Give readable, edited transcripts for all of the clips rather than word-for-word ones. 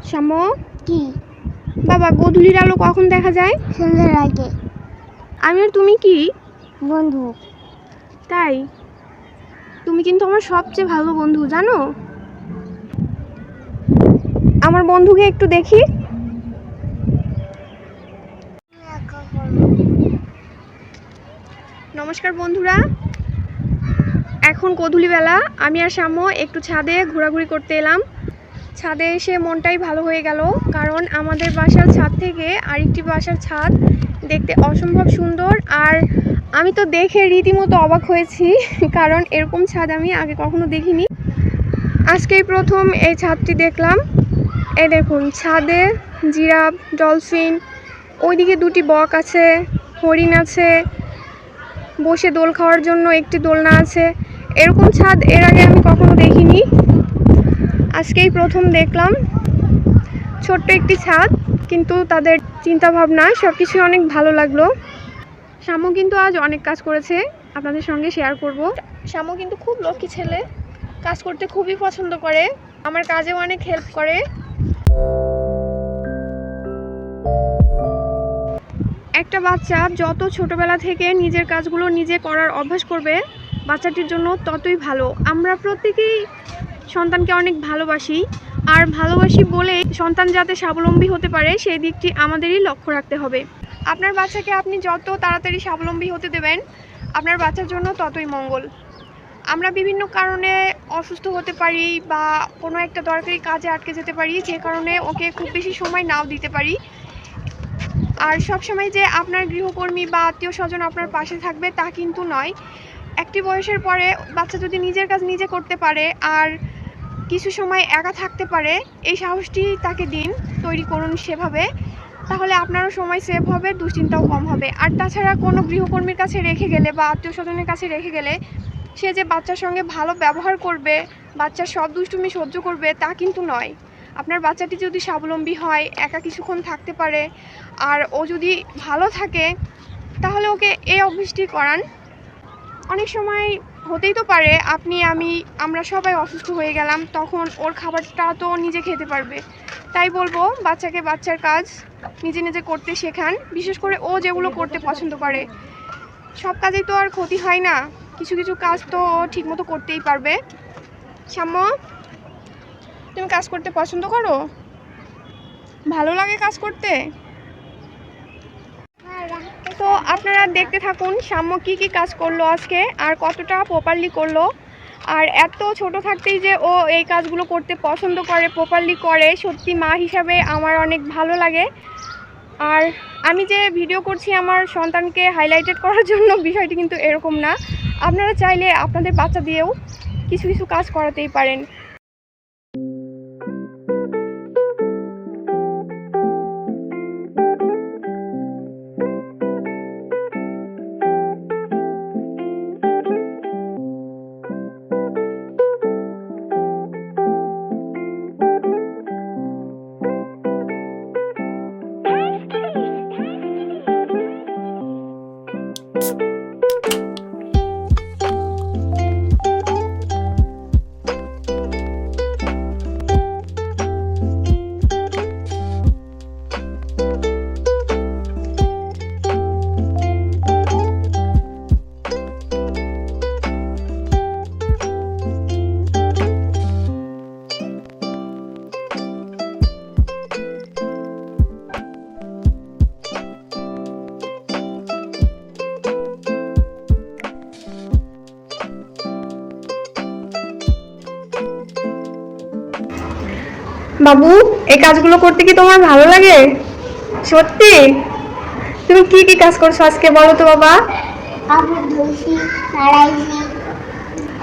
শ্যাম, কি বাবা গোধূলির আলো কখন দেখা যায়? সন্ধ্যার আগে। আমি আর তুমি কি বন্ধু? তাই? তুমি কিন্তু আমার সবচেয়ে ভালো বন্ধু, জানো? আমার বন্ধুকে একটু দেখি। নমস্কার বন্ধুরা, এখন গোধূলিবেলা আমি আর শ্যাম একটু ছাদে ঘোরাঘুরি করতে এলাম। ছাদে এসে মনটাই ভালো হয়ে গেল, কারণ আমাদের বাসার ছাদ থেকে আরেকটি বাসার ছাদ দেখতে অসম্ভব সুন্দর। আর আমি তো দেখে রীতিমতো অবাক হয়েছি, কারণ এরকম ছাদ আমি আগে কখনো দেখিনি। আজকেই প্রথম এই ছাদটি দেখলাম। এই দেখুন, ছাদে জিরাফ, ডলফিন, ওইদিকে দুটি বক আছে, হরিণ আছে, বসে দোল খাওয়ার জন্য একটি দোলনা আছে। এরকম ছাদ এর আগে আমি কখনো দেখিনি, আজকেই প্রথম দেখলাম। ছোট্ট একটি ছাদ, কিন্তু তাদের চিন্তা ভাবনা সব কিছু অনেক ভালো লাগলো। শ্যামু কিন্তু আজ অনেক কাজ করেছে, আপনাদের সঙ্গে শেয়ার করব। শ্যামু কিন্তু খুব লক্ষ্মী ছেলে, কাজ করতে খুবই পছন্দ করে, আমার কাজেও অনেক হেল্প করে। একটা বাচ্চা যত ছোটবেলা থেকে নিজের কাজগুলো নিজে করার অভ্যাস করবে, বাচ্চাটির জন্য ততই ভালো। আমরা প্রত্যেকেই সন্তানকে অনেক ভালোবাসি, আর ভালোবাসি বলেই সন্তান যাতে স্বাবলম্বী হতে পারে সেই দিকটি আমাদেরই লক্ষ্য রাখতে হবে। আপনার বাচ্চাকে আপনি যত তাড়াতাড়ি স্বাবলম্বী হতে দেবেন, আপনার বাচ্চার জন্য ততই মঙ্গল। আমরা বিভিন্ন কারণে অসুস্থ হতে পারি বা কোনো একটা দরকারি কাজে আটকে যেতে পারি, যে কারণে ওকে খুব বেশি সময় নাও দিতে পারি। আর সবসময় যে আপনার গৃহকর্মী বা আত্মীয় স্বজন আপনার পাশে থাকবে তা কিন্তু নয়। একটি বয়সের পরে বাচ্চা যদি নিজের কাজ নিজে করতে পারে আর কিছু সময় একা থাকতে পারে, এই সাহসটি তাকে দিন, তৈরি করুন সেভাবে, তাহলে আপনারও সময় সেভ হবে, দুশ্চিন্তাও কম হবে। আর তাছাড়া কোনো গৃহকর্মীর কাছে রেখে গেলে বা আত্মীয় স্বজনের কাছে রেখে গেলে সে যে বাচ্চার সঙ্গে ভালো ব্যবহার করবে, বাচ্চার সব দুষ্টুমি সহ্য করবে তা কিন্তু নয়। আপনার বাচ্চাটি যদি স্বাবলম্বী হয়, একা কিছুক্ষণ থাকতে পারে, আর ও যদি ভালো থাকে, তাহলে ওকে এই অভ্যাসটি করান। অনেক সময় হতেই তো পারে আমরা সবাই অসুস্থ হয়ে গেলাম, তখন ওর খাবারটা তো নিজে খেতে পারবে। তাই বলবো, বাচ্চাকে বাচ্চার কাজ নিজে নিজে করতে শেখান, বিশেষ করে ও যেগুলো করতে পছন্দ করে। সব কাজেই তো আর ক্ষতি হয় না, কিছু কিছু কাজ তো ঠিকমতো করতেই পারবে। শ্যাম, তুমি কাজ করতে পছন্দ করো? ভালো লাগে কাজ করতে? তো আপনারা দেখতে থাকুন শ্যাম কী কী কাজ করলো আজকে, আর কতটা প্রপারলি করলো। আর এত ছোট থাকতেই যে ও এই কাজগুলো করতে পছন্দ করে, প্রপারলি করে, সত্যি মা হিসাবে আমার অনেক ভালো লাগে। আর আমি যে ভিডিও করছি আমার সন্তানকে হাইলাইটেড করার জন্য, বিষয়টি কিন্তু এরকম না। আপনারা চাইলে আপনাদের বাচ্চা দিয়েও কিছু কিছু কাজ করাতেই পারেন। বাবু, এই কাজগুলো করতে কি তোমার ভালো লাগে? সত্যি? তুমি কি কি কাজ করছো আজকে বলো তো বাবা। কাপড় ধুইছি, নাড়াইছি,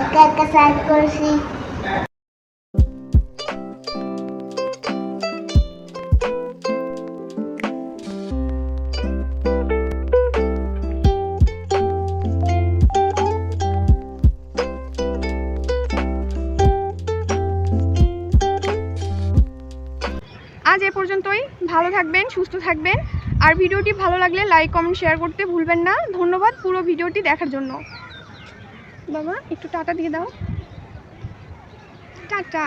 একা একা সাইড করেছি। আজ এ পর্যন্তই। ভালো থাকবেন, সুস্থ থাকবেন, আর ভিডিওটি ভালো লাগলে লাইক, কমেন্ট, শেয়ার করতে ভুলবেন না। ধন্যবাদ পুরো ভিডিওটি দেখার জন্য। বাবা একটু টাটা দিয়ে দাও, টাটা।